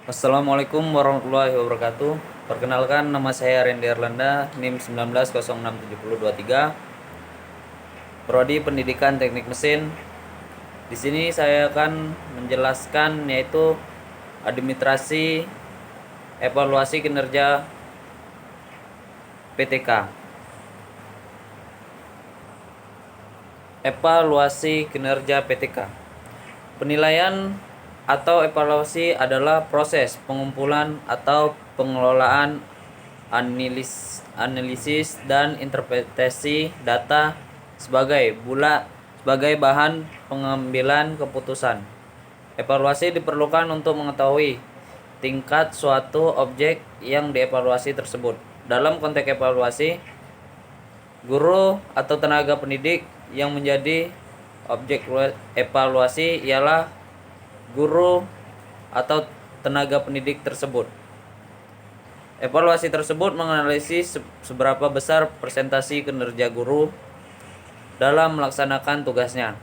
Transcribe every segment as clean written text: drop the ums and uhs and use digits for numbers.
Assalamualaikum warahmatullahi wabarakatuh. Perkenalkan, nama saya Randy Erlanda, NIM 19067023, Prodi Pendidikan Teknik Mesin. Di sini saya akan menjelaskan yaitu administrasi evaluasi kinerja PTK. Evaluasi kinerja PTK. Penilaian atau evaluasi adalah proses pengumpulan atau pengelolaan analisis dan interpretasi data sebagai bahan pengambilan keputusan. Evaluasi diperlukan untuk mengetahui tingkat suatu objek yang dievaluasi tersebut. Dalam konteks evaluasi, guru atau tenaga pendidik yang menjadi objek evaluasi ialah guru atau tenaga pendidik tersebut. Evaluasi tersebut menganalisis seberapa besar presentasi kinerja guru dalam melaksanakan tugasnya.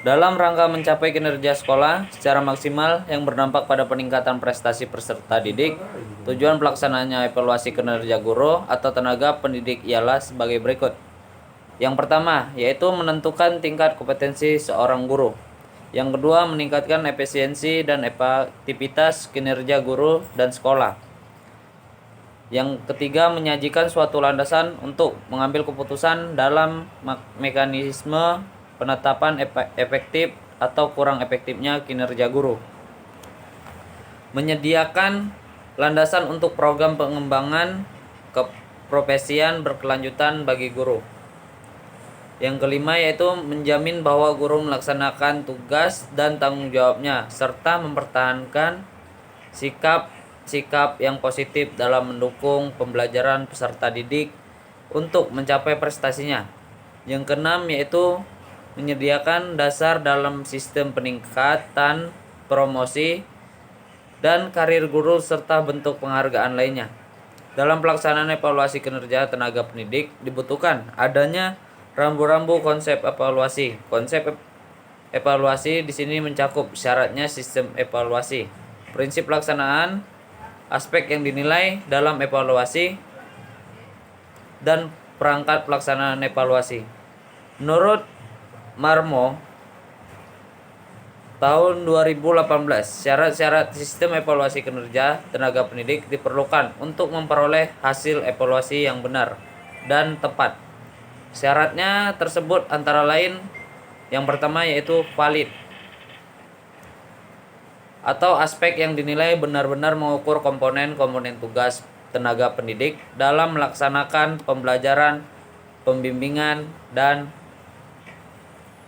Dalam rangka mencapai kinerja sekolah secara maksimal yang berdampak pada peningkatan prestasi peserta didik, tujuan pelaksanaannya evaluasi kinerja guru atau tenaga pendidik ialah sebagai berikut. Yang pertama, yaitu menentukan tingkat kompetensi seorang guru. Yang kedua, meningkatkan efisiensi dan efektivitas kinerja guru dan sekolah. Yang ketiga, menyajikan suatu landasan untuk mengambil keputusan dalam mekanisme penetapan efektif atau kurang efektifnya kinerja guru. Menyediakan landasan untuk program pengembangan keprofesian berkelanjutan bagi guru. Yang kelima yaitu menjamin bahwa guru melaksanakan tugas dan tanggung jawabnya serta mempertahankan sikap yang positif dalam mendukung pembelajaran peserta didik untuk mencapai prestasinya. Yang keenam yaitu menyediakan dasar dalam sistem peningkatan promosi dan karir guru serta bentuk penghargaan lainnya. Dalam pelaksanaan evaluasi kinerja tenaga pendidik dibutuhkan adanya rambu-rambu konsep evaluasi. Konsep evaluasi di sini mencakup syaratnya sistem evaluasi, prinsip pelaksanaan, aspek yang dinilai dalam evaluasi, dan perangkat pelaksanaan evaluasi. Menurut Marmo tahun 2018, syarat-syarat sistem evaluasi kinerja tenaga pendidik diperlukan untuk memperoleh hasil evaluasi yang benar dan tepat. Syaratnya tersebut antara lain yang pertama yaitu valid atau aspek yang dinilai benar-benar mengukur komponen-komponen tugas tenaga pendidik dalam melaksanakan pembelajaran, pembimbingan, dan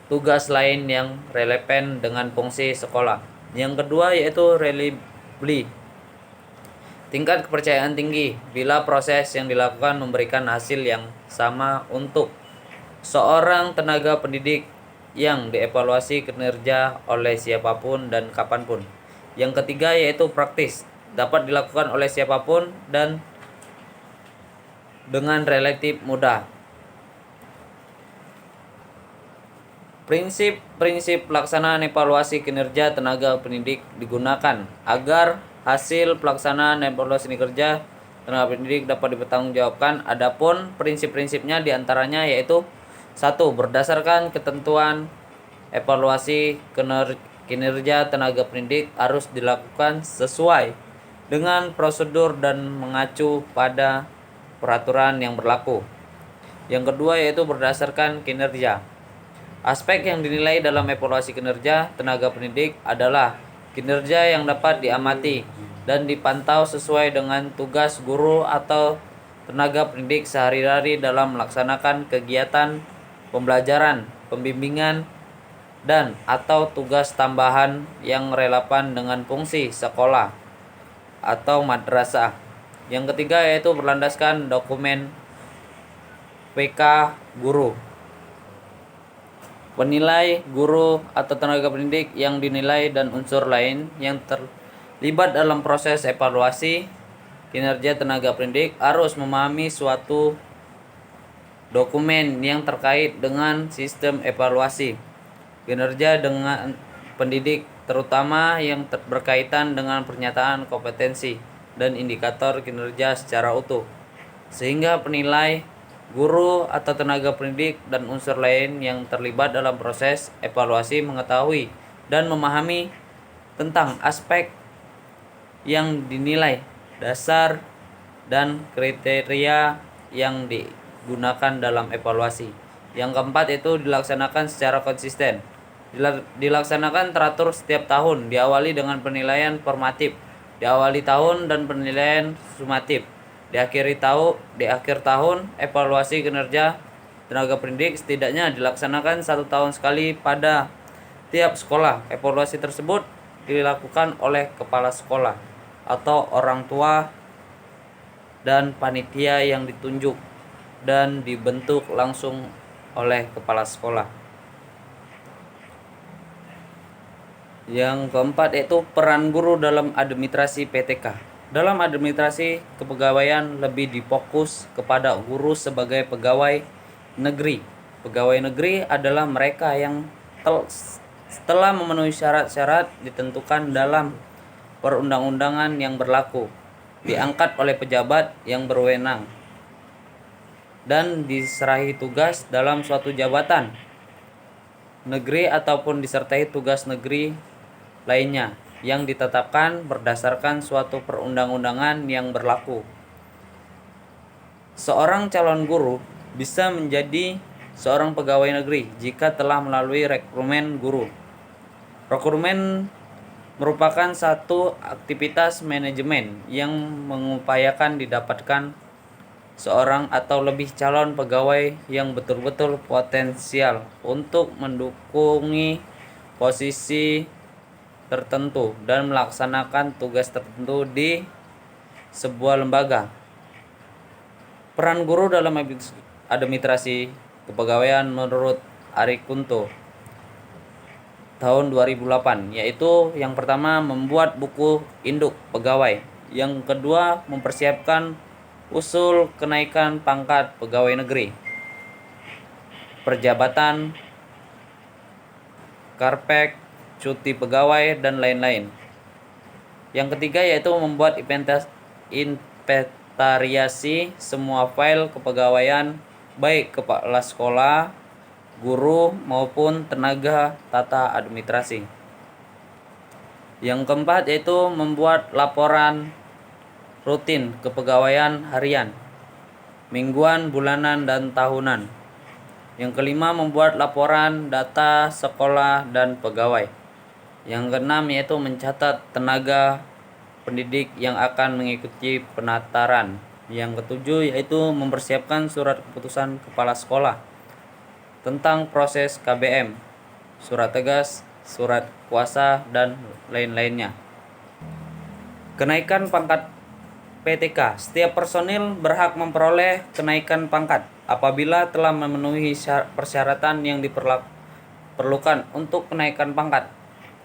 tugas lain yang relevan dengan fungsi sekolah. Yang kedua yaitu reliability, tingkat kepercayaan tinggi bila proses yang dilakukan memberikan hasil yang sama untuk seorang tenaga pendidik yang dievaluasi kinerja oleh siapapun dan kapanpun. Yang ketiga yaitu praktis, dapat dilakukan oleh siapapun dan dengan relatif mudah. Prinsip-prinsip pelaksanaan evaluasi kinerja tenaga pendidik digunakan agar hasil pelaksanaan evaluasi kinerja tenaga pendidik dapat dipertanggungjawabkan. Adapun prinsip-prinsipnya diantaranya yaitu 1. Berdasarkan ketentuan evaluasi kinerja tenaga pendidik harus dilakukan sesuai dengan prosedur dan mengacu pada peraturan yang berlaku. Yang kedua yaitu berdasarkan kinerja. Aspek yang dinilai dalam evaluasi kinerja tenaga pendidik adalah kinerja yang dapat diamati dan dipantau sesuai dengan tugas guru atau tenaga pendidik sehari-hari dalam melaksanakan kegiatan pembelajaran, pembimbingan, dan atau tugas tambahan yang relevan dengan fungsi sekolah atau madrasah. Yang ketiga yaitu berlandaskan dokumen PK guru. Penilai guru atau tenaga pendidik yang dinilai dan unsur lain yang terlibat dalam proses evaluasi kinerja tenaga pendidik harus memahami suatu dokumen yang terkait dengan sistem evaluasi kinerja dengan pendidik terutama yang berkaitan dengan pernyataan kompetensi dan indikator kinerja secara utuh, sehingga penilai, guru atau tenaga pendidik dan unsur lain yang terlibat dalam proses evaluasi mengetahui dan memahami tentang aspek yang dinilai, dasar dan kriteria yang digunakan dalam evaluasi. Yang keempat itu dilaksanakan secara konsisten. Dilaksanakan teratur setiap tahun, diawali dengan penilaian formatif, diawali tahun dan penilaian sumatif. Di akhir tahun, evaluasi kinerja tenaga pendidik setidaknya dilaksanakan 1 tahun sekali pada tiap sekolah. Evaluasi tersebut dilakukan oleh kepala sekolah atau orang tua dan panitia yang ditunjuk dan dibentuk langsung oleh kepala sekolah. Yang keempat yaitu peran guru dalam administrasi PTK. Dalam administrasi kepegawaian lebih difokus kepada guru sebagai pegawai negeri. Pegawai negeri adalah mereka yang setelah memenuhi syarat-syarat ditentukan dalam perundang-undangan yang berlaku, diangkat oleh pejabat yang berwenang, dan diserahi tugas dalam suatu jabatan negeri ataupun disertai tugas negeri lainnya yang ditetapkan berdasarkan suatu perundang-undangan yang berlaku. Seorang calon guru bisa menjadi seorang pegawai negeri jika telah melalui rekrutmen guru. Rekrutmen merupakan satu aktivitas manajemen yang mengupayakan didapatkan seorang atau lebih calon pegawai yang betul-betul potensial untuk mendukungi posisi tertentu dan melaksanakan tugas tertentu di sebuah lembaga. Peran guru dalam administrasi kepegawaian menurut Ari Kunto tahun 2008 yaitu yang pertama membuat buku induk pegawai, yang kedua mempersiapkan usul kenaikan pangkat pegawai negeri, perjabatan, karpet, cuti pegawai, dan lain-lain. Yang ketiga yaitu membuat inventariasi semua file kepegawaian baik kepala sekolah, guru maupun tenaga tata administrasi. Yang keempat yaitu membuat laporan rutin kepegawaian harian, mingguan, bulanan, dan tahunan. Yang kelima membuat laporan data sekolah dan pegawai. Yang keenam yaitu mencatat tenaga pendidik yang akan mengikuti penataran. Yang ketujuh yaitu mempersiapkan surat keputusan kepala sekolah tentang proses KBM, surat tegas, surat kuasa, dan lain-lainnya. Kenaikan pangkat PTK. Setiap personil berhak memperoleh kenaikan pangkat apabila telah memenuhi persyaratan yang diperlukan untuk kenaikan pangkat.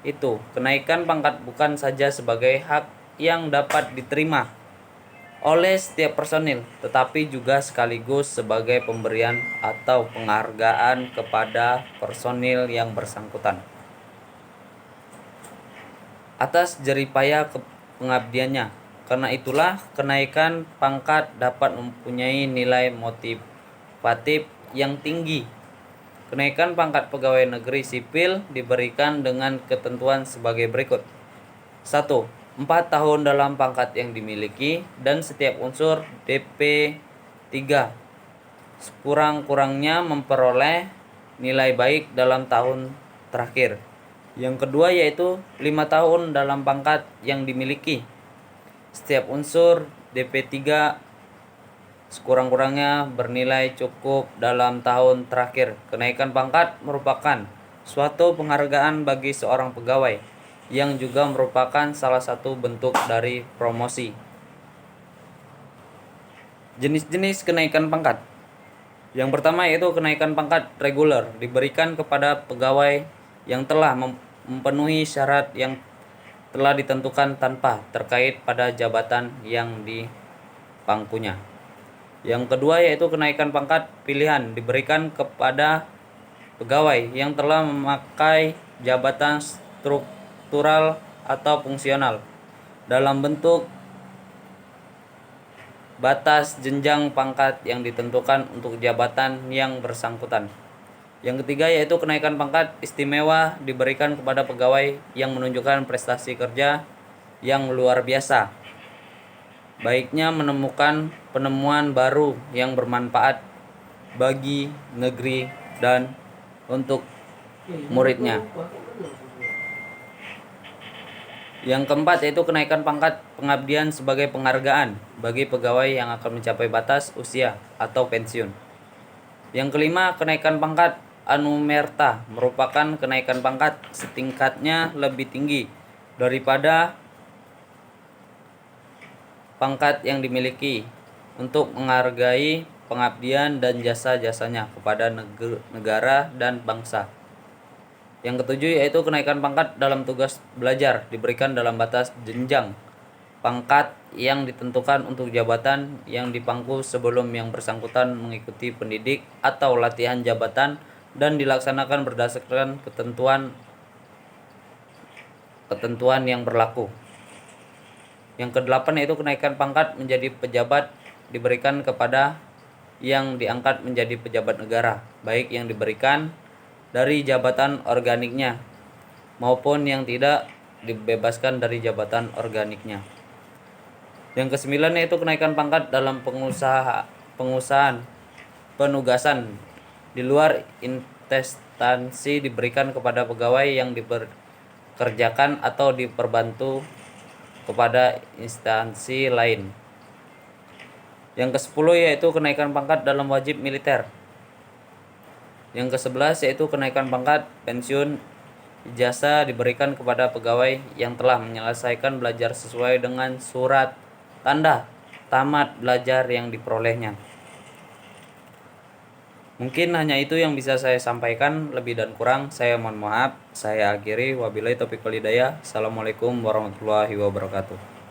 Itu, kenaikan pangkat bukan saja sebagai hak yang dapat diterima oleh setiap personil, tetapi juga sekaligus sebagai pemberian atau penghargaan kepada personil yang bersangkutan atas jeripaya pengabdiannya. Karena itulah kenaikan pangkat dapat mempunyai nilai motivatif yang tinggi. Kenaikan pangkat pegawai negeri sipil diberikan dengan ketentuan sebagai berikut. 1. 4 tahun dalam pangkat yang dimiliki dan setiap unsur DP 3 sekurang-kurangnya memperoleh nilai baik dalam tahun terakhir. Yang kedua yaitu 5 tahun dalam pangkat yang dimiliki. Setiap unsur DP 3 sekurang-kurangnya bernilai cukup dalam tahun terakhir. Kenaikan pangkat merupakan suatu penghargaan bagi seorang pegawai yang juga merupakan salah satu bentuk dari promosi. Jenis-jenis kenaikan pangkat. Yang pertama yaitu kenaikan pangkat reguler, diberikan kepada pegawai yang telah memenuhi syarat yang telah ditentukan tanpa terkait pada jabatan yang dipangkunya. Yang kedua yaitu kenaikan pangkat pilihan, diberikan kepada pegawai yang telah memakai jabatan struktural atau fungsional dalam bentuk batas jenjang pangkat yang ditentukan untuk jabatan yang bersangkutan. Yang ketiga yaitu kenaikan pangkat istimewa diberikan kepada pegawai yang menunjukkan prestasi kerja yang luar biasa, baiknya menemukan penemuan baru yang bermanfaat bagi negeri dan untuk muridnya. Yang keempat yaitu kenaikan pangkat pengabdian sebagai penghargaan bagi pegawai yang akan mencapai batas usia atau pensiun. Yang kelima, kenaikan pangkat anumerta merupakan kenaikan pangkat setingkatnya lebih tinggi daripada pangkat yang dimiliki untuk menghargai pengabdian dan jasa-jasanya kepada negara dan bangsa. Yang ketujuh yaitu kenaikan pangkat dalam tugas belajar diberikan dalam batas jenjang pangkat yang ditentukan untuk jabatan yang dipangku sebelum yang bersangkutan mengikuti pendidik atau latihan jabatan dan dilaksanakan berdasarkan ketentuan yang berlaku. Yang kedelapan yaitu kenaikan pangkat menjadi pejabat diberikan kepada yang diangkat menjadi pejabat negara, baik yang diberikan dari jabatan organiknya maupun yang tidak dibebaskan dari jabatan organiknya. Yang kesembilan yaitu kenaikan pangkat dalam penugasan di luar instansi diberikan kepada pegawai yang dikerjakan atau diperbantu kepada instansi lain. Yang ke-10 yaitu kenaikan pangkat dalam wajib militer. Yang ke-11 yaitu kenaikan pangkat pensiun ijazah diberikan kepada pegawai yang telah menyelesaikan belajar sesuai dengan surat tanda tamat belajar yang diperolehnya. Mungkin hanya itu yang bisa saya sampaikan, lebih dan kurang saya mohon maaf. Saya akhiri, wabillahi taufiq wal hidayah. Assalamualaikum warahmatullahi wabarakatuh.